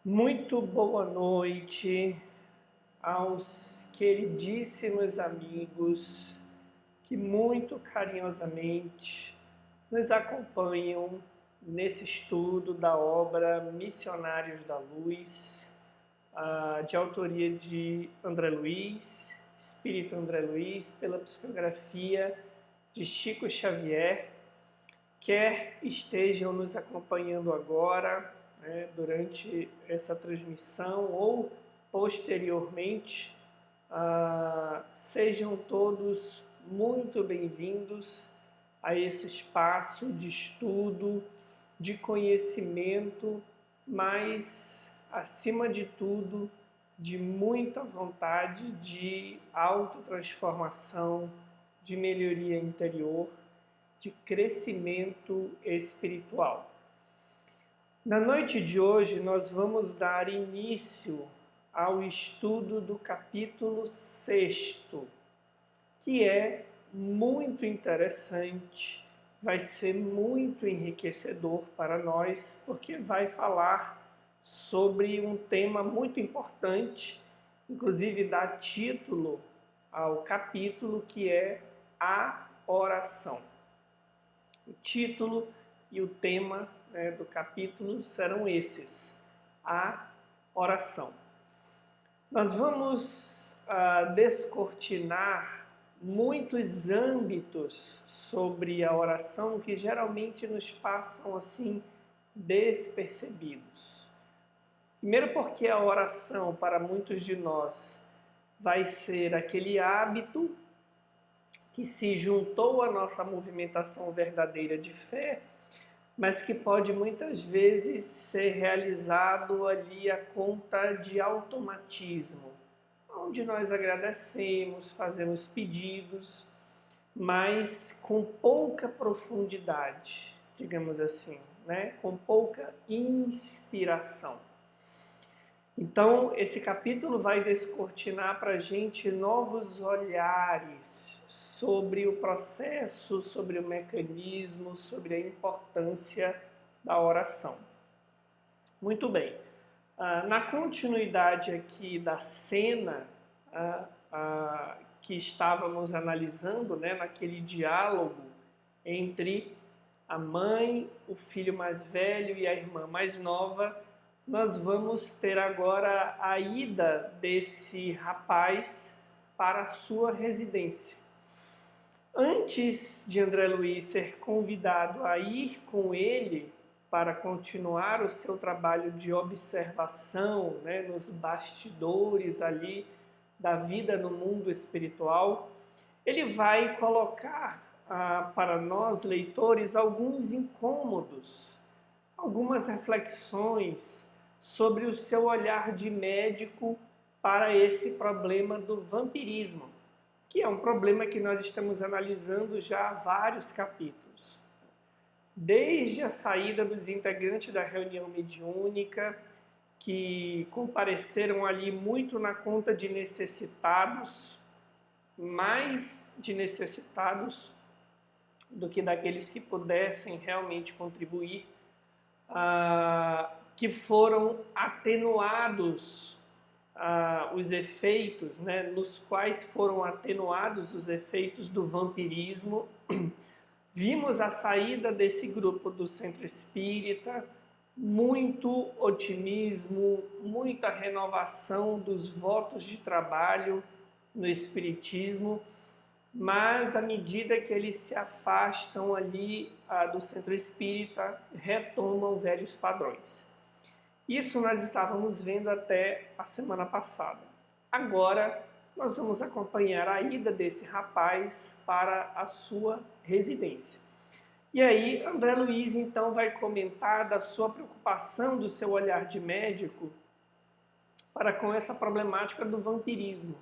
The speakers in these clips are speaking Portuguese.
Muito boa noite aos queridíssimos amigos que muito carinhosamente nos acompanham nesse estudo da obra Missionários da Luz, de autoria de André Luiz, Espírito André Luiz, pela psicografia de Chico Xavier, quer estejam nos acompanhando agora, durante essa transmissão ou posteriormente, sejam todos muito bem-vindos a esse espaço de estudo, de conhecimento, mas, acima de tudo, de muita vontade de autotransformação, de melhoria interior, de crescimento espiritual. Na noite de hoje, nós vamos dar início ao estudo do capítulo 6º, que é muito interessante, vai ser muito enriquecedor para nós, porque vai falar sobre um tema muito importante, inclusive dá título ao capítulo, que é a oração. O título e o tema do capítulo serão esses: a oração. Nós vamos descortinar muitos âmbitos sobre a oração que geralmente nos passam assim despercebidos. Primeiro porque a oração, para muitos de nós, vai ser aquele hábito que se juntou à nossa movimentação verdadeira de fé, mas que pode muitas vezes ser realizado ali a conta de automatismo, onde nós agradecemos, fazemos pedidos, mas com pouca profundidade, digamos assim, com pouca inspiração. Então, esse capítulo vai descortinar para a gente novos olhares sobre o processo, sobre o mecanismo, sobre a importância da oração. Muito bem. Na continuidade aqui da cena que estávamos analisando, naquele diálogo entre a mãe, o filho mais velho e a irmã mais nova, nós vamos ter agora a ida desse rapaz para a sua residência. Antes de André Luiz ser convidado a ir com ele para continuar o seu trabalho de observação, nos bastidores ali da vida no mundo espiritual, ele vai colocar para nós, leitores, alguns incômodos, algumas reflexões sobre o seu olhar de médico para esse problema do vampirismo, que é um problema que nós estamos analisando já há vários capítulos. Desde a saída dos integrantes da reunião mediúnica, que compareceram ali muito na conta de necessitados, mais de necessitados do que daqueles que pudessem realmente contribuir, que foram atenuados os efeitos, nos quais foram atenuados os efeitos do vampirismo. Vimos a saída desse grupo do Centro Espírita, muito otimismo, muita renovação dos votos de trabalho no Espiritismo, mas à medida que eles se afastam ali do Centro Espírita, retomam velhos padrões. Isso nós estávamos vendo até a semana passada. Agora nós vamos acompanhar a ida desse rapaz para a sua residência. E aí André Luiz então vai comentar da sua preocupação, do seu olhar de médico para com essa problemática do vampirismo.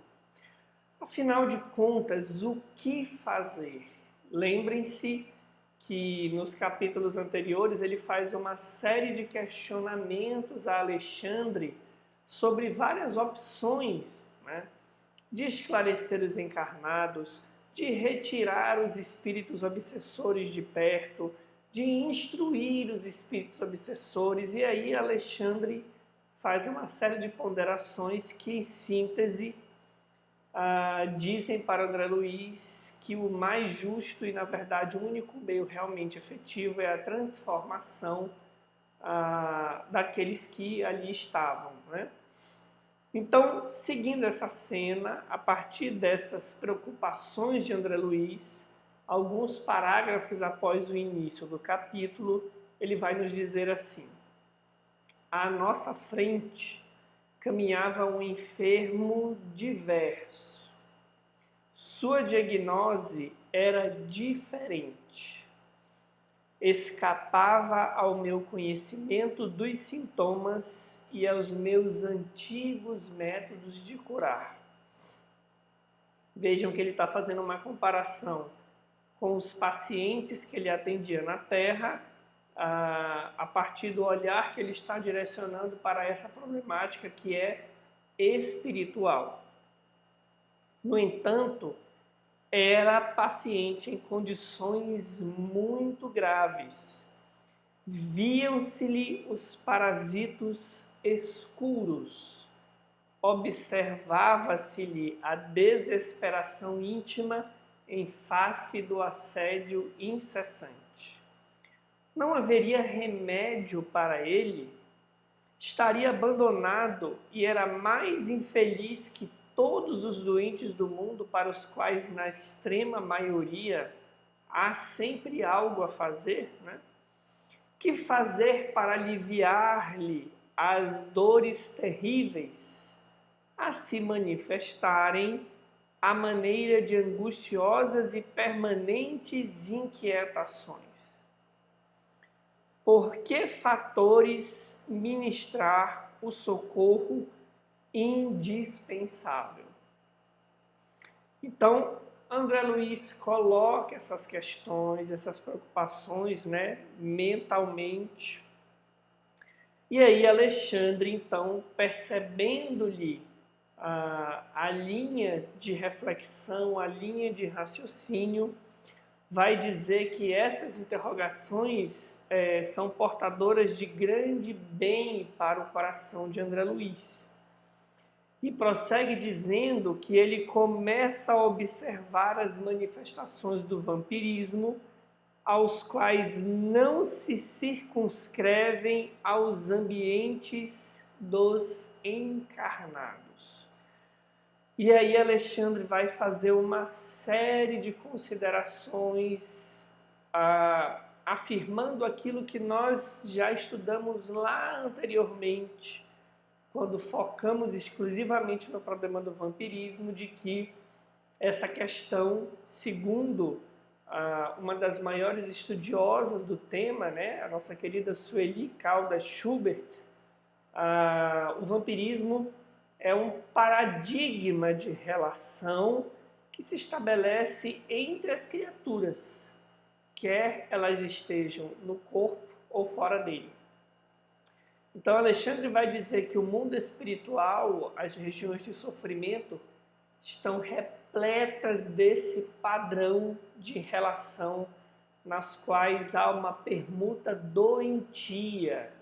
Afinal de contas, o que fazer? Lembrem-se que nos capítulos anteriores ele faz uma série de questionamentos a Alexandre sobre várias opções, de esclarecer os encarnados, de retirar os espíritos obsessores de perto, de instruir os espíritos obsessores. E aí Alexandre faz uma série de ponderações que, em síntese, dizem para André Luiz que o mais justo e, na verdade, o único meio realmente efetivo é a transformação daqueles que ali estavam, né? Então, seguindo essa cena, a partir dessas preocupações de André Luiz, alguns parágrafos após o início do capítulo, ele vai nos dizer assim: à nossa frente caminhava um enfermo diverso. Sua diagnose era diferente. Escapava ao meu conhecimento dos sintomas e aos meus antigos métodos de curar. Vejam que ele está fazendo uma comparação com os pacientes que ele atendia na Terra, a partir do olhar que ele está direcionando para essa problemática que é espiritual. No entanto, era paciente em condições muito graves. Viam-se-lhe os parasitos escuros, observava-se-lhe a desesperação íntima em face do assédio incessante. Não haveria remédio para ele, estaria abandonado e era mais infeliz que todos os doentes do mundo, para os quais, na extrema maioria, há sempre algo a fazer, né? Que fazer para aliviar-lhe as dores terríveis a se manifestarem à maneira de angustiosas e permanentes inquietações? Por que fatores ministrar o socorro indispensável? Então, André Luiz coloca essas questões, essas preocupações, né, mentalmente. E aí Alexandre, então, percebendo-lhe a linha de reflexão, a linha de raciocínio, vai dizer que essas interrogações são portadoras de grande bem para o coração de André Luiz. E prossegue dizendo que ele começa a observar as manifestações do vampirismo, aos quais não se circunscrevem aos ambientes dos encarnados. E aí Alexandre vai fazer uma série de considerações afirmando aquilo que nós já estudamos lá anteriormente, quando focamos exclusivamente no problema do vampirismo, de que essa questão, segundo uma das maiores estudiosas do tema, né, a nossa querida Sueli Caldas Schubert, o vampirismo é um paradigma de relação que se estabelece entre as criaturas, quer elas estejam no corpo ou fora dele. Então Alexandre vai dizer que o mundo espiritual, as regiões de sofrimento, estão repletas desse padrão de relação, nas quais há uma permuta doentia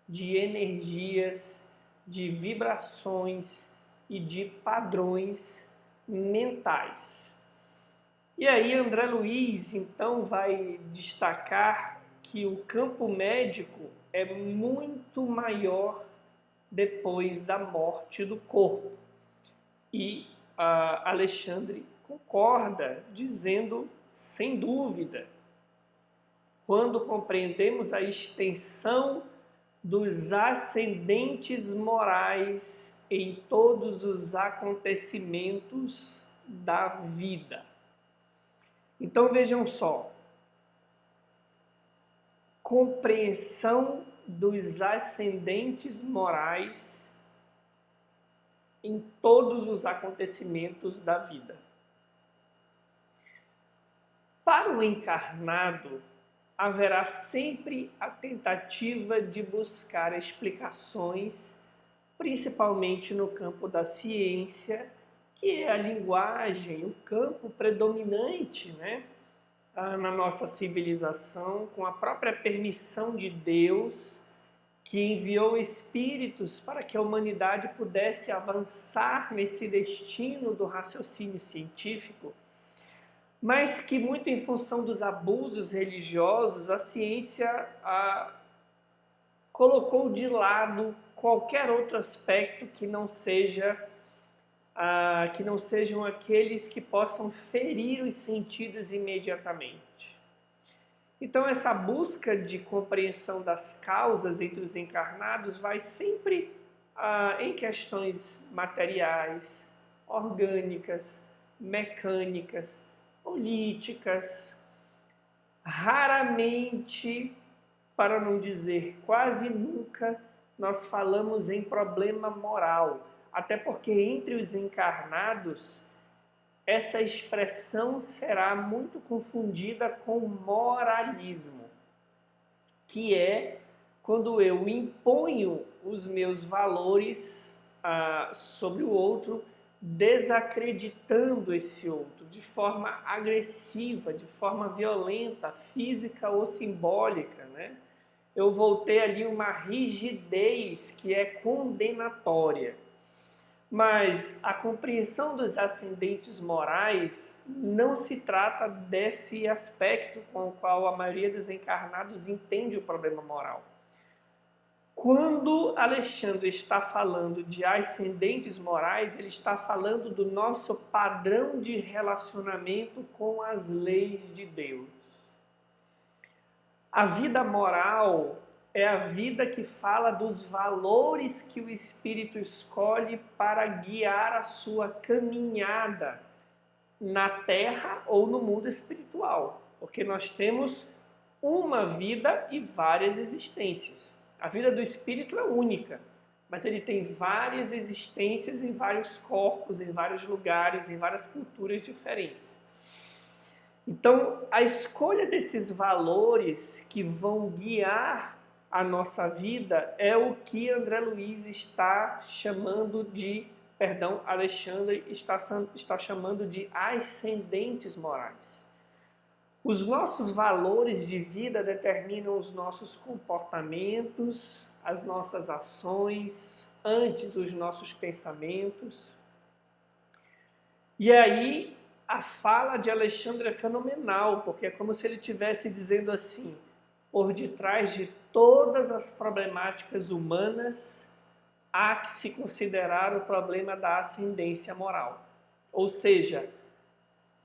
de energias, de vibrações e de padrões mentais. E aí André Luiz, então, vai destacar que o campo médico é muito maior depois da morte do corpo. E Alexandre concorda, dizendo, sem dúvida, quando compreendemos a extensão dos ascendentes morais em todos os acontecimentos da vida. Então vejam só, compreensão dos ascendentes morais em todos os acontecimentos da vida. Para o encarnado, haverá sempre a tentativa de buscar explicações, principalmente no campo da ciência, que é a linguagem, o campo predominante, né, na nossa civilização, com a própria permissão de Deus, que enviou espíritos para que a humanidade pudesse avançar nesse destino do raciocínio científico, mas que muito em função dos abusos religiosos, a ciência colocou de lado qualquer outro aspecto que não sejam aqueles que possam ferir os sentidos imediatamente. Então, essa busca de compreensão das causas entre os encarnados vai sempre em questões materiais, orgânicas, mecânicas, políticas. Raramente, para não dizer quase nunca, nós falamos em problema moral. Até porque entre os encarnados, essa expressão será muito confundida com moralismo, que é quando eu imponho os meus valores sobre o outro, desacreditando esse outro de forma agressiva, de forma violenta, física ou simbólica, né? Eu vou ter ali uma rigidez que é condenatória. Mas a compreensão dos ascendentes morais não se trata desse aspecto com o qual a maioria dos encarnados entende o problema moral. Quando Alexandre está falando de ascendentes morais, ele está falando do nosso padrão de relacionamento com as leis de Deus. A vida moral é a vida que fala dos valores que o espírito escolhe para guiar a sua caminhada na terra ou no mundo espiritual. Porque nós temos uma vida e várias existências. A vida do espírito é única, mas ele tem várias existências em vários corpos, em vários lugares, em várias culturas diferentes. Então, a escolha desses valores que vão guiar a nossa vida é o que André Luiz está chamando de, Alexandre está chamando de ascendentes morais. Os nossos valores de vida determinam os nossos comportamentos, as nossas ações, antes os nossos pensamentos. E aí, a fala de Alexandre é fenomenal, porque é como se ele estivesse dizendo assim: por detrás de todas as problemáticas humanas, há que se considerar o problema da ascendência moral. Ou seja,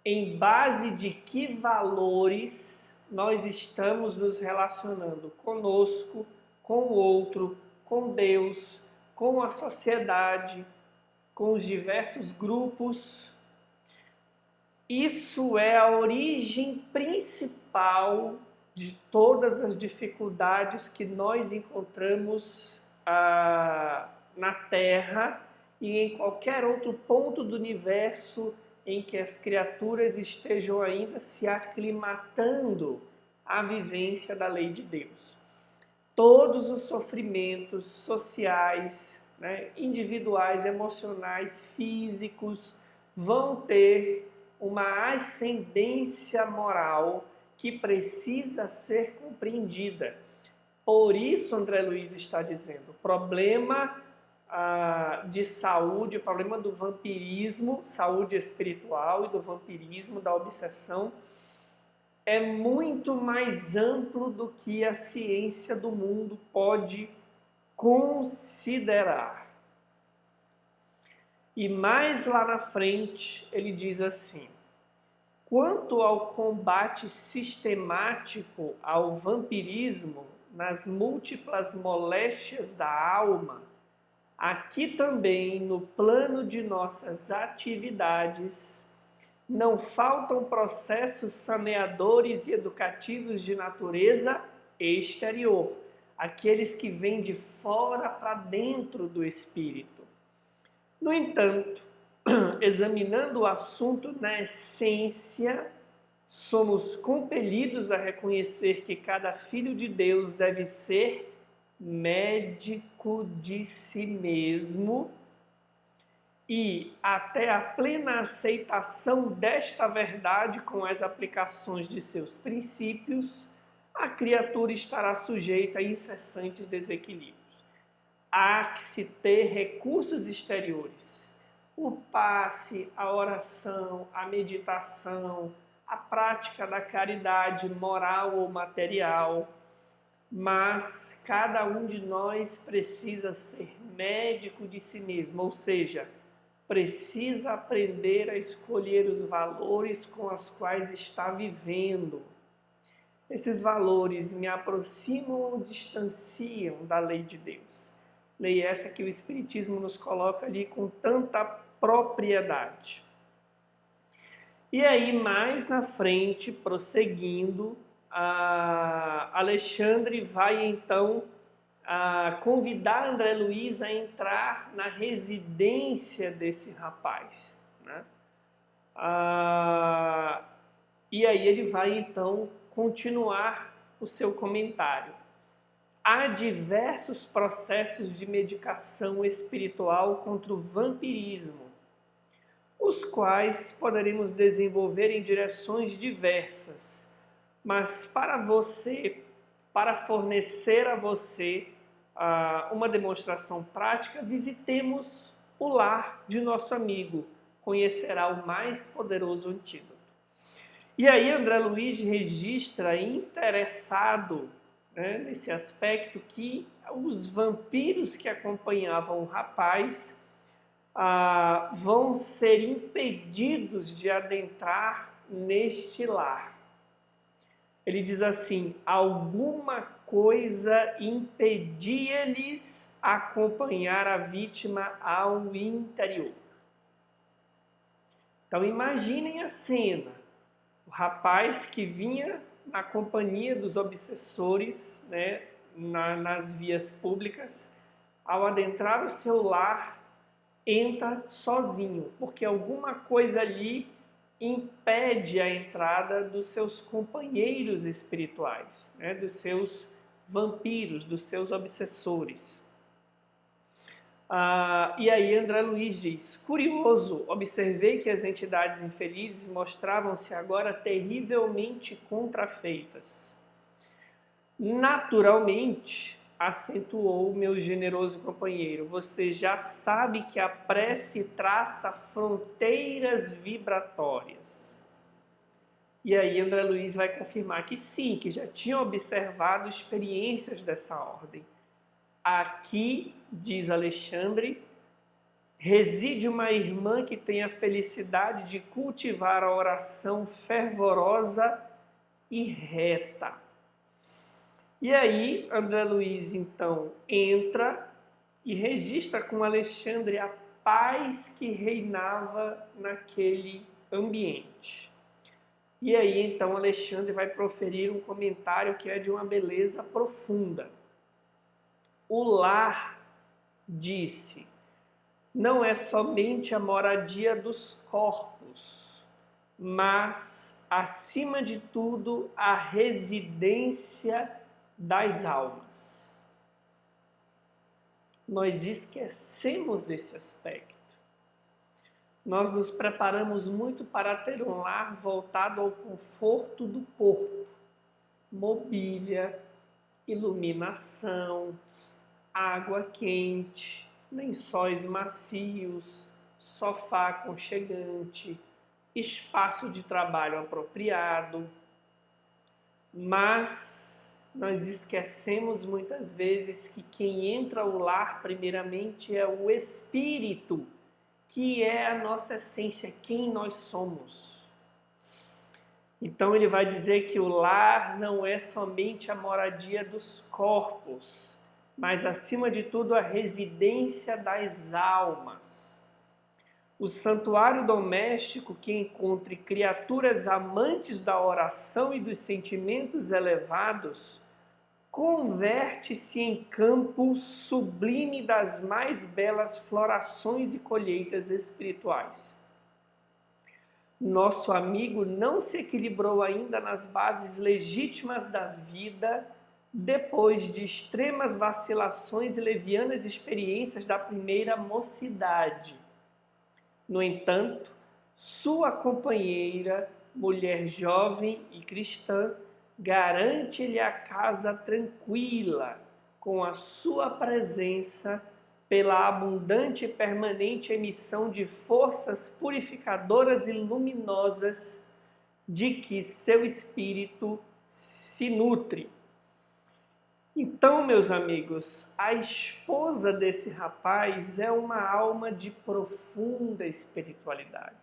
em base de que valores nós estamos nos relacionando conosco, com o outro, com Deus, com a sociedade, com os diversos grupos. Isso é a origem principal de todas as dificuldades que nós encontramos na Terra e em qualquer outro ponto do universo em que as criaturas estejam ainda se aclimatando à vivência da lei de Deus. Todos os sofrimentos sociais, né, individuais, emocionais, físicos, vão ter uma ascendência moral que precisa ser compreendida. Por isso, André Luiz está dizendo, o problema de saúde, o problema do vampirismo, saúde espiritual e do vampirismo, da obsessão, é muito mais amplo do que a ciência do mundo pode considerar. E mais lá na frente, ele diz assim: quanto ao combate sistemático ao vampirismo nas múltiplas moléstias da alma, aqui também, no plano de nossas atividades, não faltam processos saneadores e educativos de natureza exterior, aqueles que vêm de fora para dentro do espírito. No entanto, examinando o assunto na essência, somos compelidos a reconhecer que cada filho de Deus deve ser médico de si mesmo e, até a plena aceitação desta verdade com as aplicações de seus princípios, a criatura estará sujeita a incessantes desequilíbrios. Há que se ter recursos exteriores. O passe, a oração, a meditação, a prática da caridade moral ou material, mas cada um de nós precisa ser médico de si mesmo, ou seja, precisa aprender a escolher os valores com os quais está vivendo. Esses valores me aproximam ou distanciam da lei de Deus. Lei essa que o Espiritismo nos coloca ali com tanta propriedade. E aí, mais na frente, prosseguindo, Alexandre vai então convidar André Luiz a entrar na residência desse rapaz, né? E aí ele vai então continuar o seu comentário. Há diversos processos de medicação espiritual contra o vampirismo, os quais poderemos desenvolver em direções diversas, mas para fornecer a você uma demonstração prática, visitemos o lar de nosso amigo, conhecerá o mais poderoso antídoto. E aí André Luiz registra interessado, né, nesse aspecto que os vampiros que acompanhavam o rapaz vão ser impedidos de adentrar neste lar. Ele diz assim: alguma coisa impedia-lhes acompanhar a vítima ao interior. Então imaginem a cena, o rapaz que vinha na companhia dos obsessores, né, nas vias públicas, ao adentrar o seu lar, entra sozinho, porque alguma coisa ali impede a entrada dos seus companheiros espirituais, né, dos seus vampiros, dos seus obsessores. E aí André Luiz diz: curioso, observei que as entidades infelizes mostravam-se agora terrivelmente contrafeitas. Naturalmente, acentuou meu generoso companheiro, você já sabe que a prece traça fronteiras vibratórias. E aí André Luiz vai confirmar que sim, que já tinham observado experiências dessa ordem. Aqui, diz Alexandre, reside uma irmã que tem a felicidade de cultivar a oração fervorosa e reta. E aí, André Luiz, então, entra e registra com Alexandre a paz que reinava naquele ambiente. E aí, então, Alexandre vai proferir um comentário que é de uma beleza profunda. O lar, disse, não é somente a moradia dos corpos, mas, acima de tudo, a residência das almas. Nós esquecemos desse aspecto. Nós nos preparamos muito para ter um lar voltado ao conforto do corpo, mobília, iluminação, água quente, lençóis macios, sofá aconchegante, espaço de trabalho apropriado. Mas nós esquecemos muitas vezes que quem entra ao lar primeiramente é o espírito, que é a nossa essência, quem nós somos. Então ele vai dizer que o lar não é somente a moradia dos corpos, mas acima de tudo a residência das almas. O santuário doméstico que encontre criaturas amantes da oração e dos sentimentos elevados converte-se em campo sublime das mais belas florações e colheitas espirituais. Nosso amigo não se equilibrou ainda nas bases legítimas da vida depois de extremas vacilações e levianas experiências da primeira mocidade. No entanto, sua companheira, mulher jovem e cristã, garante-lhe a casa tranquila, com a sua presença, pela abundante e permanente emissão de forças purificadoras e luminosas de que seu espírito se nutre. Então, meus amigos, a esposa desse rapaz é uma alma de profunda espiritualidade.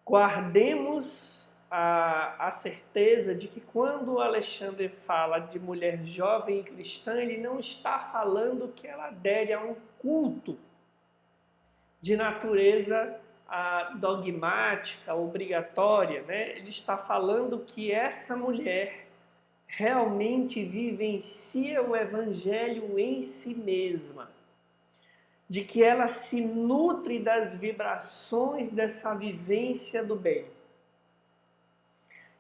Guardemos a certeza de que quando o Alexandre fala de mulher jovem e cristã, ele não está falando que ela adere a um culto de natureza dogmática, obrigatória, né? Ele está falando que essa mulher realmente vivencia o Evangelho em si mesma, de que ela se nutre das vibrações dessa vivência do bem.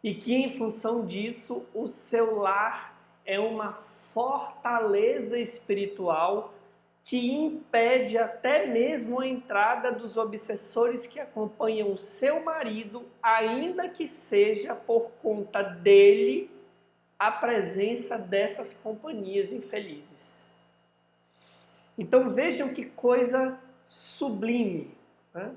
E que, em função disso, o seu lar é uma fortaleza espiritual que impede até mesmo a entrada dos obsessores que acompanham o seu marido, ainda que seja por conta dele a presença dessas companhias infelizes. Então vejam que coisa sublime, né?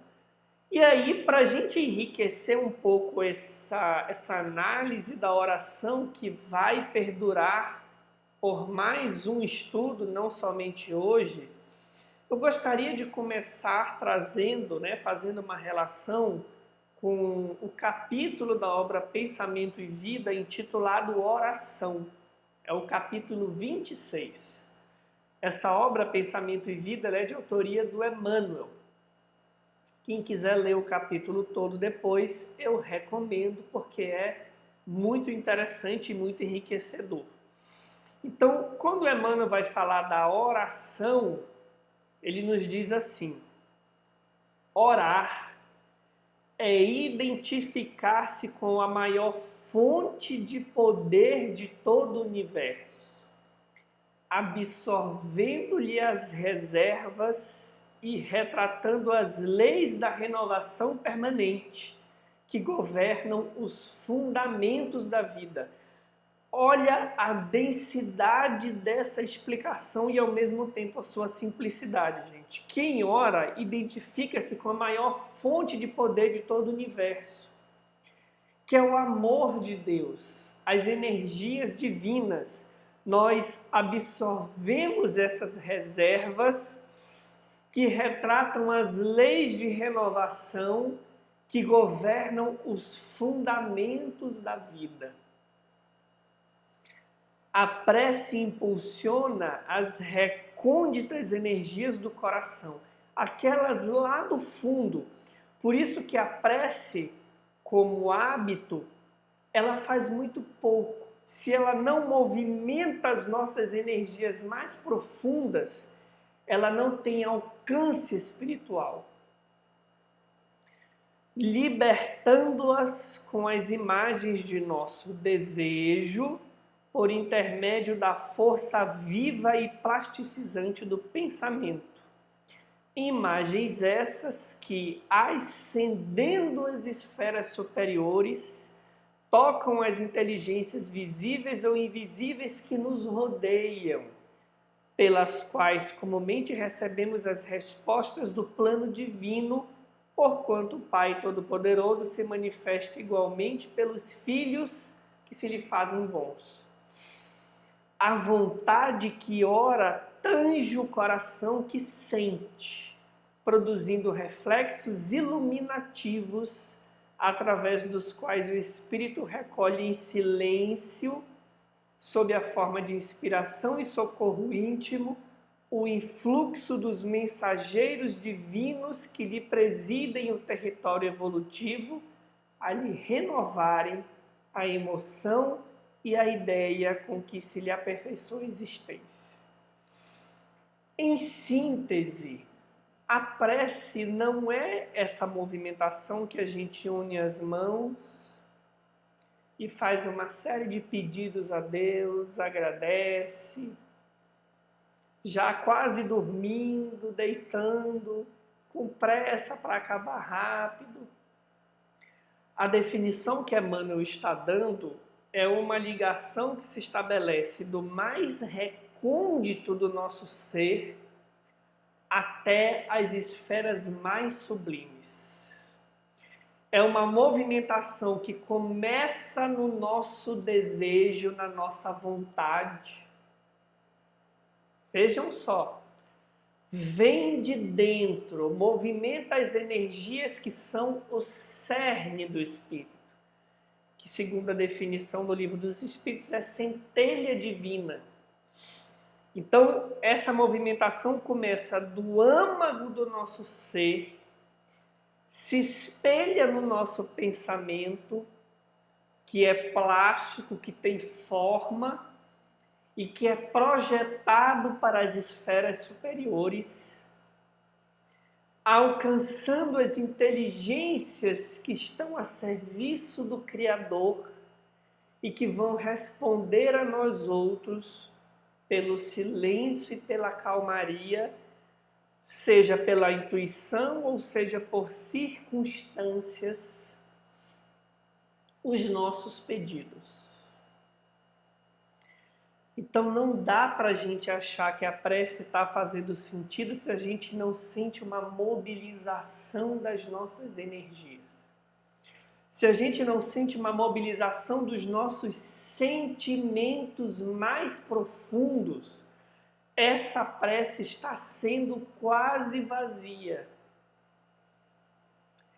E aí, para a gente enriquecer um pouco essa análise da oração que vai perdurar por mais um estudo, não somente hoje, eu gostaria de começar trazendo, fazendo uma relação com o capítulo da obra Pensamento e Vida intitulado Oração. É o capítulo 26. Essa obra Pensamento e Vida é de autoria do Emmanuel. Quem quiser ler o capítulo todo depois, eu recomendo, porque é muito interessante e muito enriquecedor. Então, quando o Emmanuel vai falar da oração, ele nos diz assim: orar é identificar-se com a maior fonte de poder de todo o universo, absorvendo-lhe as reservas e retratando as leis da renovação permanente que governam os fundamentos da vida. Olha a densidade dessa explicação e ao mesmo tempo a sua simplicidade, gente. Quem ora identifica-se com a maior fonte de poder de todo o universo, que é o amor de Deus, as energias divinas. Nós absorvemos essas reservas que retratam as leis de renovação que governam os fundamentos da vida. A prece impulsiona as recônditas energias do coração, aquelas lá do fundo. Por isso que a prece, como hábito, ela faz muito pouco. Se ela não movimenta as nossas energias mais profundas, ela não tem alcance espiritual. Libertando-as com as imagens de nosso desejo, por intermédio da força viva e plasticizante do pensamento. Imagens essas que, ascendendo as esferas superiores, tocam as inteligências visíveis ou invisíveis que nos rodeiam, pelas quais comumente recebemos as respostas do plano divino, porquanto o Pai Todo-Poderoso se manifesta igualmente pelos filhos que se lhe fazem bons. A vontade que ora tange o coração que sente, produzindo reflexos iluminativos, através dos quais o Espírito recolhe em silêncio, sob a forma de inspiração e socorro íntimo, o influxo dos mensageiros divinos que lhe presidem o território evolutivo, a lhe renovarem a emoção e a ideia com que se lhe aperfeiçoa a existência. Em síntese, a prece não é essa movimentação que a gente une as mãos e faz uma série de pedidos a Deus, agradece, já quase dormindo, deitando, com pressa para acabar rápido. A definição que Emmanuel está dando é uma ligação que se estabelece do mais recôndito do nosso ser até as esferas mais sublimes. É uma movimentação que começa no nosso desejo, na nossa vontade. Vejam só, vem de dentro, movimenta as energias que são o cerne do Espírito, que segundo a definição do Livro dos Espíritos é centelha divina. Então, essa movimentação começa do âmago do nosso ser, se espelha no nosso pensamento, que é plástico, que tem forma e que é projetado para as esferas superiores, alcançando as inteligências que estão a serviço do Criador e que vão responder a nós outros pelo silêncio e pela calmaria, seja pela intuição ou seja por circunstâncias, os nossos pedidos. Então não dá para a gente achar que a prece está fazendo sentido se a gente não sente uma mobilização das nossas energias. Se a gente não sente uma mobilização dos nossos sentimentos mais profundos, essa prece está sendo quase vazia.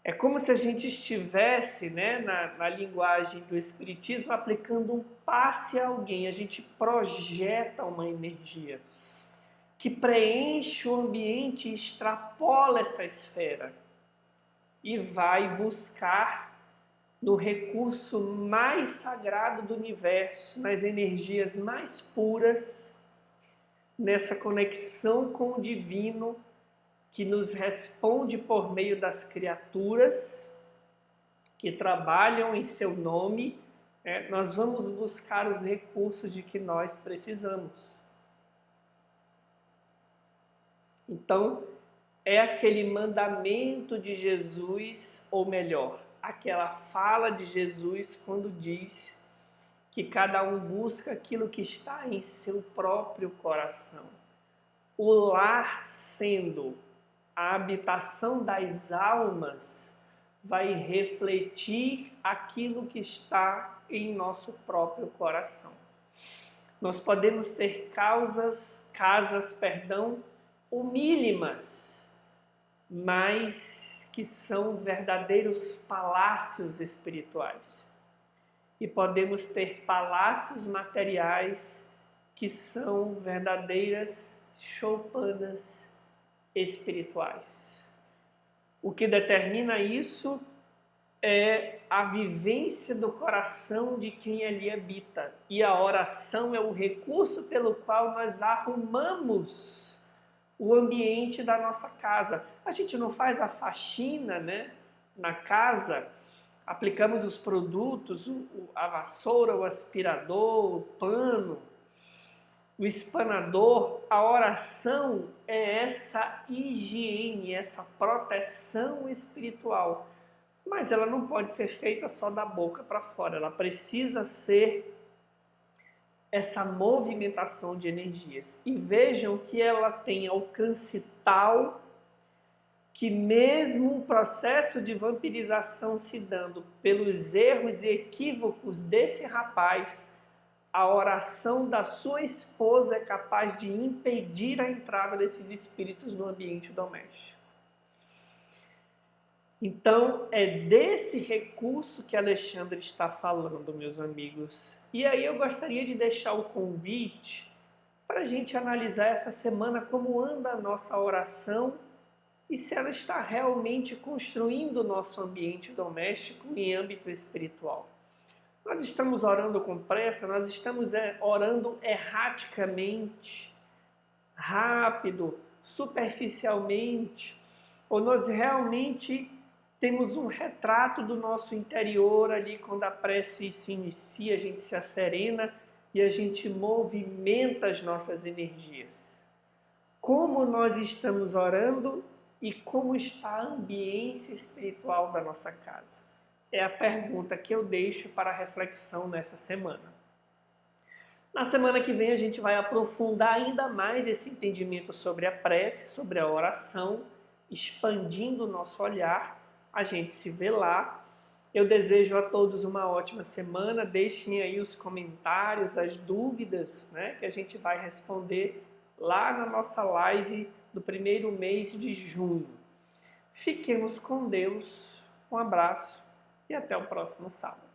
É como se a gente estivesse, na linguagem do Espiritismo, aplicando um passe a alguém. A gente projeta uma energia que preenche o ambiente e extrapola essa esfera e vai buscar no recurso mais sagrado do universo, nas energias mais puras, nessa conexão com o divino, que nos responde por meio das criaturas que trabalham em seu nome, nós vamos buscar os recursos de que nós precisamos. Então, é aquele mandamento de Jesus, ou melhor, aquela fala de Jesus quando diz que cada um busca aquilo que está em seu próprio coração. O lar sendo a habitação das almas, vai refletir aquilo que está em nosso próprio coração. Nós podemos ter casas, humílimas, mas que são verdadeiros palácios espirituais. E podemos ter palácios materiais que são verdadeiras choupanas espirituais. O que determina isso é a vivência do coração de quem ali habita. E a oração é o recurso pelo qual nós arrumamos o ambiente da nossa casa. A gente não faz a faxina, na casa, aplicamos os produtos, a vassoura, o aspirador, o pano, o espanador. A oração é essa higiene, essa proteção espiritual. Mas ela não pode ser feita só da boca para fora, ela precisa ser essa movimentação de energias. E vejam que ela tem alcance tal que mesmo o processo de vampirização se dando pelos erros e equívocos desse rapaz, a oração da sua esposa é capaz de impedir a entrada desses espíritos no ambiente doméstico. Então, é desse recurso que Alexandre está falando, meus amigos. E aí eu gostaria de deixar o convite para a gente analisar essa semana como anda a nossa oração e se ela está realmente construindo o nosso ambiente doméstico em âmbito espiritual. Nós estamos orando com pressa, nós estamos orando erraticamente, rápido, superficialmente, ou nós realmente temos um retrato do nosso interior ali quando a prece se inicia, a gente se asserena e a gente movimenta as nossas energias. Como nós estamos orando e como está a ambiência espiritual da nossa casa. é a pergunta que eu deixo para reflexão nessa semana. Na semana que vem a gente vai aprofundar ainda mais esse entendimento sobre a prece, sobre a oração, expandindo o nosso olhar. A gente se vê lá. Eu desejo a todos uma ótima semana. Deixem aí os comentários, as dúvidas, né, que a gente vai responder lá na nossa live do primeiro mês de junho. Fiquemos com Deus. Um abraço e até o próximo sábado.